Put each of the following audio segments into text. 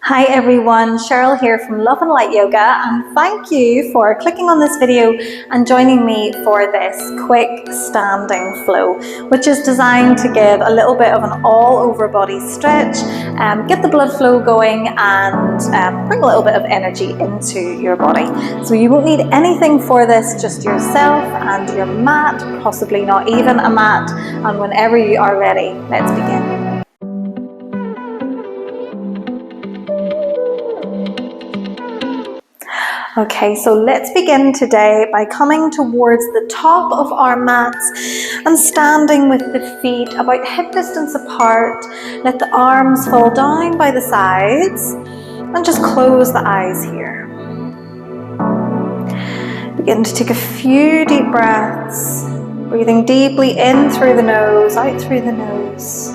Hi everyone, Cheryl here from Love and Light Yoga, and thank you for clicking on this video and joining me for this quick standing flow, which is designed to give a little bit of an all over body stretch, get the blood flow going and bring a little bit of energy into your body. So you won't need anything for this, just yourself and your mat, possibly not even a mat, and whenever you are ready, let's begin. Okay, so let's begin today by coming towards the top of our mats and standing with the feet about hip distance apart. Let the arms fall down by the sides and just close the eyes here. Begin to take a few deep breaths, breathing deeply in through the nose, out through the nose.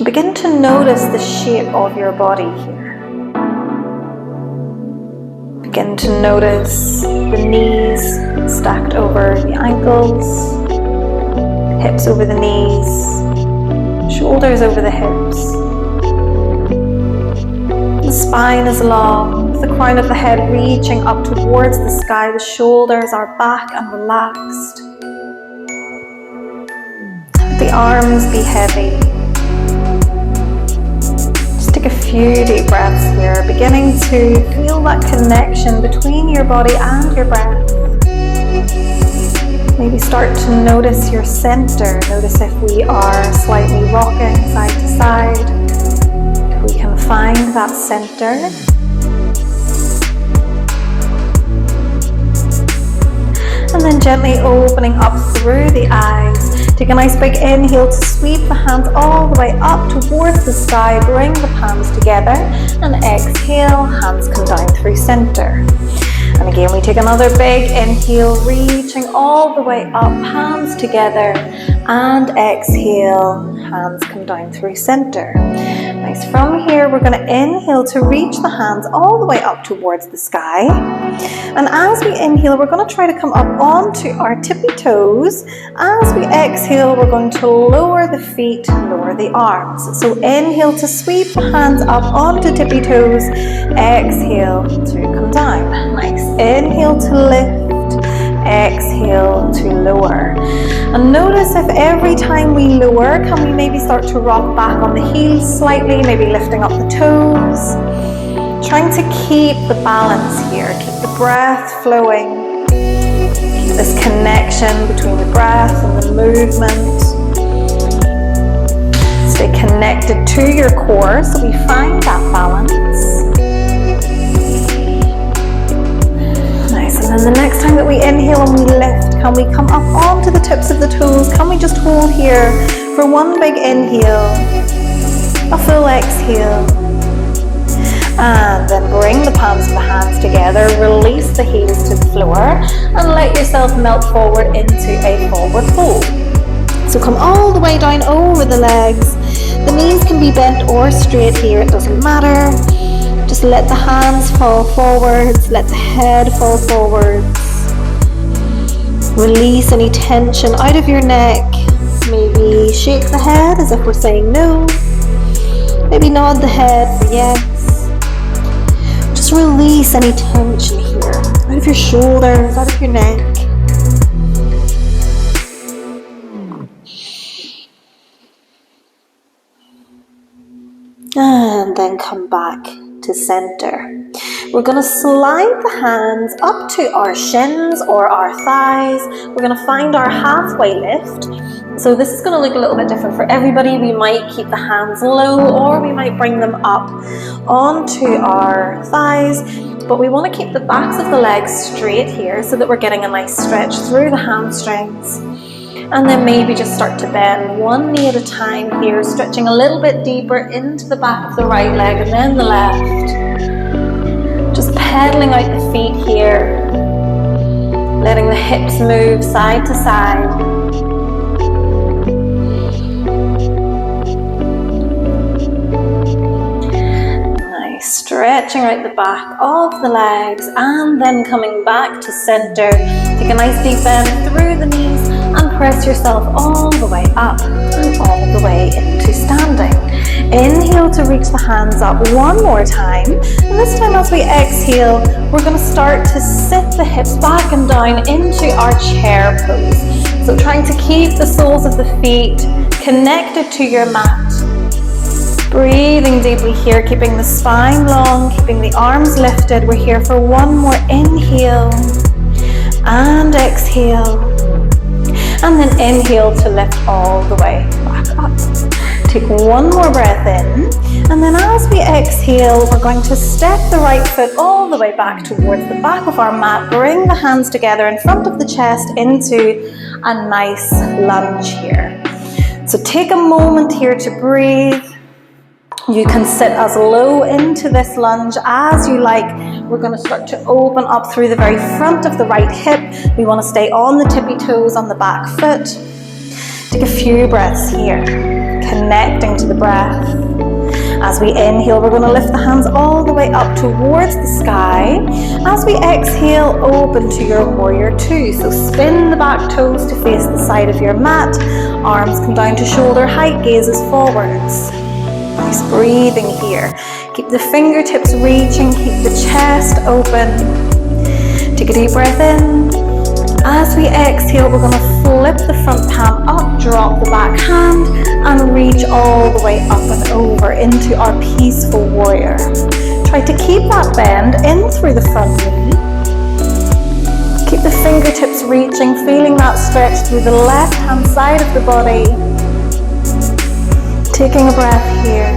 Begin to notice the shape of your body here. Begin to notice the knees stacked over the ankles, hips over the knees, shoulders over the hips. The spine is long, with the crown of the head reaching up towards the sky. The shoulders are back and relaxed. Let the arms be heavy. Take a few deep breaths here, beginning to feel that connection between your body and your breath. Maybe start to notice your center. Notice if we are slightly rocking side to side, if we can find that center. And then gently opening up through the eyes. Take a nice big inhale to sweep the hands all the way up towards the sky. Bring the palms together and exhale, hands come down through center. And again, we take another big inhale, reaching all the way up, palms together, and exhale, hands come down through center. Nice. From here, we're going to inhale to reach the hands all the way up towards the sky. And as we inhale, we're going to try to come up onto our tippy toes. As we exhale, we're going to lower the feet, lower the arms. So inhale to sweep the hands up onto tippy toes. Exhale to come down. Nice. Inhale to lift. Exhale to lower. And notice if every time we lower, can we maybe start to rock back on the heels slightly, maybe lifting up the toes. Trying to keep the balance here, keep the breath flowing. Keep this connection between the breath and the movement. Stay connected to your core so we find that balance. And then the next time that we inhale and we lift, can we come up onto the tips of the toes? Can we just hold here for one big inhale, a full exhale, and then bring the palms of the hands together, release the heels to the floor, and let yourself melt forward into a forward fold. So come all the way down over the legs. The knees can be bent or straight here, it doesn't matter. Just let the hands fall forwards, let the head fall forwards. Release any tension out of your neck. Maybe shake the head as if we're saying no. Maybe nod the head for yes. Just release any tension here, out of your shoulders, out of your neck. And then come back to center. We're going to slide the hands up to our shins or our thighs. We're going to find our halfway lift. So this is going to look a little bit different for everybody. We might keep the hands low or we might bring them up onto our thighs. But we want to keep the backs of the legs straight here so that we're getting a nice stretch through the hamstrings. And then maybe just start to bend one knee at a time here, stretching a little bit deeper into the back of the right leg and then the left. Just pedaling out the feet here, letting the hips move side to side. Nice, stretching out the back of the legs and then coming back to center. Take a nice deep bend through the knees and press yourself all the way up and all the way into standing. Inhale to reach the hands up one more time. And this time as we exhale, we're going to start to sit the hips back and down into our chair pose. So trying to keep the soles of the feet connected to your mat. Breathing deeply here, keeping the spine long, keeping the arms lifted. We're here for one more inhale and exhale. And then inhale to lift all the way back up. Take one more breath in. And then as we exhale, we're going to step the right foot all the way back towards the back of our mat. Bring the hands together in front of the chest into a nice lunge here. So take a moment here to breathe. You can sit as low into this lunge as you like. We're going to start to open up through the very front of the right hip. We want to stay on the tippy toes on the back foot. Take a few breaths here, connecting to the breath. As we inhale, we're going to lift the hands all the way up towards the sky. As we exhale, open to your warrior two. So spin the back toes to face the side of your mat. Arms come down to shoulder height, gazes forwards. Nice breathing here. Keep the fingertips reaching, keep the chest open. Take a deep breath in. As we exhale, we're going to flip the front palm up, drop the back hand, and reach all the way up and over into our peaceful warrior. Try to keep that bend in through the front knee. Keep the fingertips reaching, feeling that stretch through the left hand side of the body. Taking a breath here.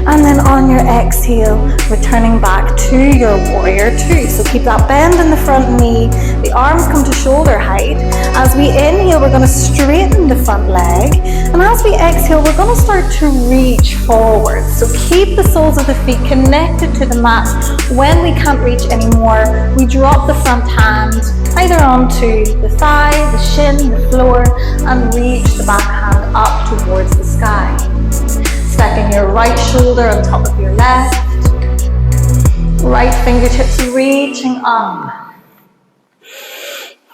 And then on your exhale, returning back to your warrior two. So keep that bend in the front knee. The arms come to shoulder height. As we inhale, we're going to straighten the front leg. And as we exhale, we're going to start to reach forward. So keep the soles of the feet connected to the mat. When we can't reach anymore, we drop the front hand either onto the thigh, the shin, the floor, and reach the back hand up towards the sky. Stacking your right shoulder on top of your left. Right fingertips reaching up.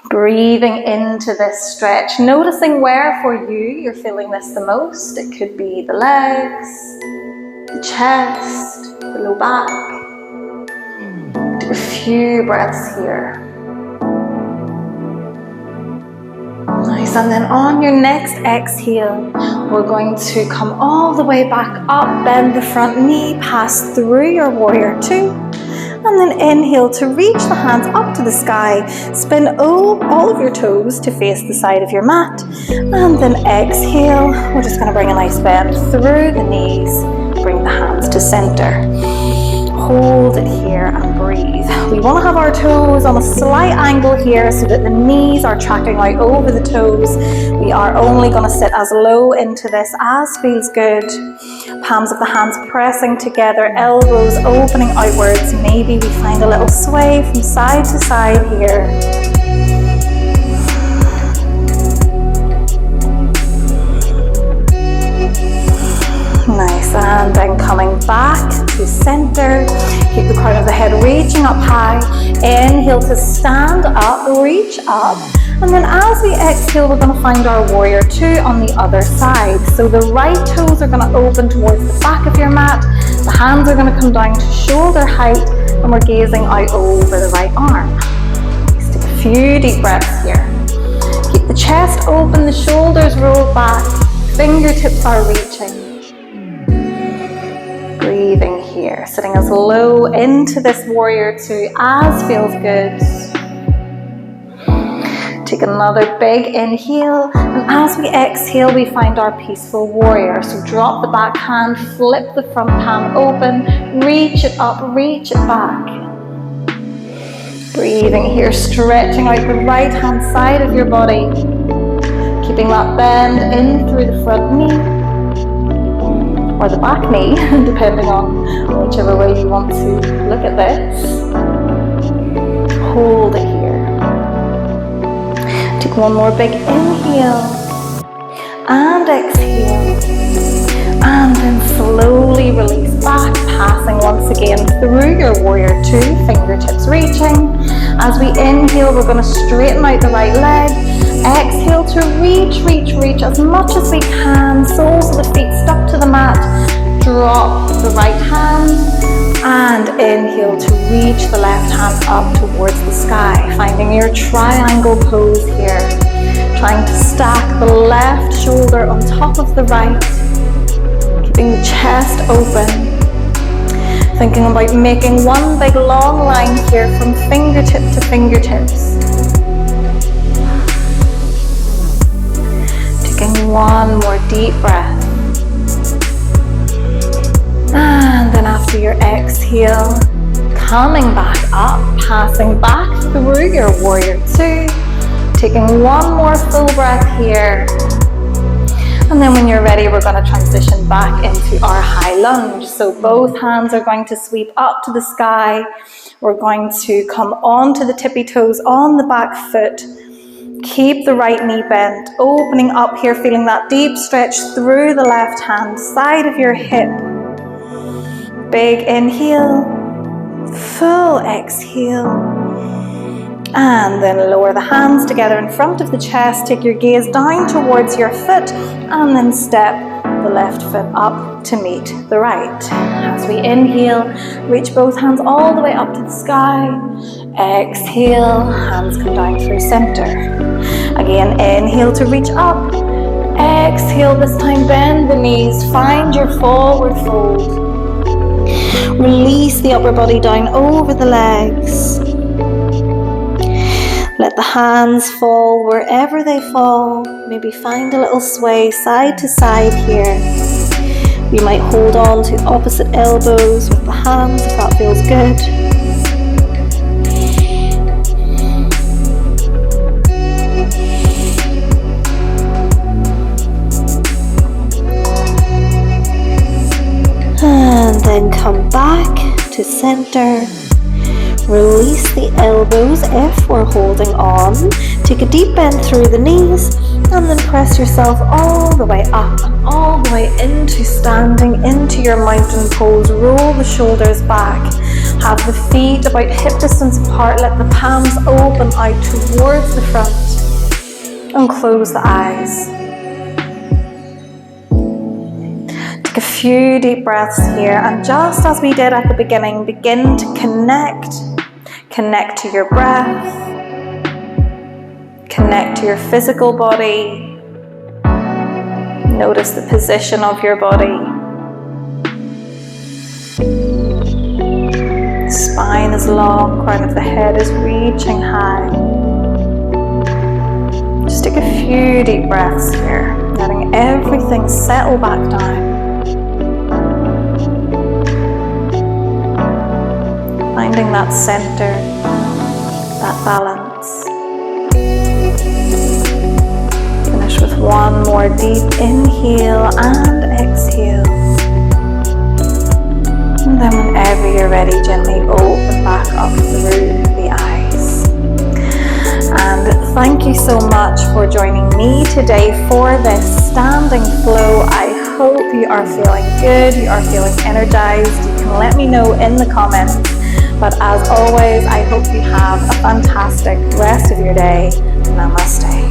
Breathing into this stretch. Noticing where for you you're feeling this the most. It could be the legs, the chest, the low back. Do a few breaths here. Nice, and then on your next exhale, we're going to come all the way back up, bend the front knee, pass through your warrior two, and then inhale to reach the hands up to the sky, spin all of your toes to face the side of your mat, and then exhale, we're just going to bring a nice bend through the knees, bring the hands to center. Hold it here and breathe. We want to have our toes on a slight angle here so that the knees are tracking out over the toes. We are only going to sit as low into this as feels good. Palms of the hands pressing together, elbows opening outwards. Maybe we find a little sway from side to side here. Nice, and then coming back to center. Keep the crown of the head reaching up high. Inhale to stand up, reach up. And then as we exhale, we're going to find our warrior two on the other side. So the right toes are going to open towards the back of your mat. The hands are going to come down to shoulder height. And we're gazing out over the right arm. Let's take a few deep breaths here. Keep the chest open, the shoulders rolled back. Fingertips are reaching. Breathing here, sitting as low into this warrior two as feels good. Take another big inhale, and as we exhale, we find our peaceful warrior. So drop the back hand, flip the front palm open, reach it up, reach it back. Breathing here, stretching out the right hand side of your body, keeping that bend in through the front knee. Or the back knee, depending on whichever way you want to look at this. Hold it here. Take one more big inhale and exhale. And then slowly release back, passing once again through your warrior two, fingertips reaching. As we inhale, we're going to straighten out the right leg. Exhale to reach as much as we can. Soles of the feet stuck to the mat. Drop the right hand and inhale to reach the left hand up towards the sky. Finding your triangle pose here. Trying to stack the left shoulder on top of the right. Keeping the chest open. Thinking about making one big long line here from fingertip to fingertips. Taking one more deep breath. And then after your exhale, coming back up, passing back through your warrior two. Taking one more full breath here. And then when you're ready, we're going to transition back into our high lunge. So both hands are going to sweep up to the sky. We're going to come onto the tippy toes on the back foot. Keep the right knee bent, opening up here, feeling that deep stretch through the left hand side of your hip. Big inhale, full exhale. And then lower the hands together in front of the chest. Take your gaze down towards your foot and then step the left foot up to meet the right. As we inhale, reach both hands all the way up to the sky. Exhale, hands come down through center. Again, inhale to reach up. Exhale, this time bend the knees. Find your forward fold. Release the upper body down over the legs. Let the hands fall wherever they fall. Maybe find a little sway side to side here. You might hold on to opposite elbows with the hands if that feels good. And then come back to center. Release the elbows if we're holding on. Take a deep bend through the knees and then press yourself all the way up and all the way into standing, into your mountain pose. Roll the shoulders back. Have the feet about hip distance apart. Let the palms open out towards the front and close the eyes. Take a few deep breaths here, and just as we did at the beginning, begin to connect. Connect to your breath. Connect to your physical body. Notice the position of your body. Spine is long, crown of the head is reaching high. Just take a few deep breaths here, letting everything settle back down. Finding that center, that balance. Finish with one more deep inhale and exhale. And then whenever you're ready, gently open back up through the eyes. And thank you so much for joining me today for this standing flow. I hope you are feeling good, you are feeling energized. You can let me know in the comments. But as always, I hope you have a fantastic rest of your day. Namaste.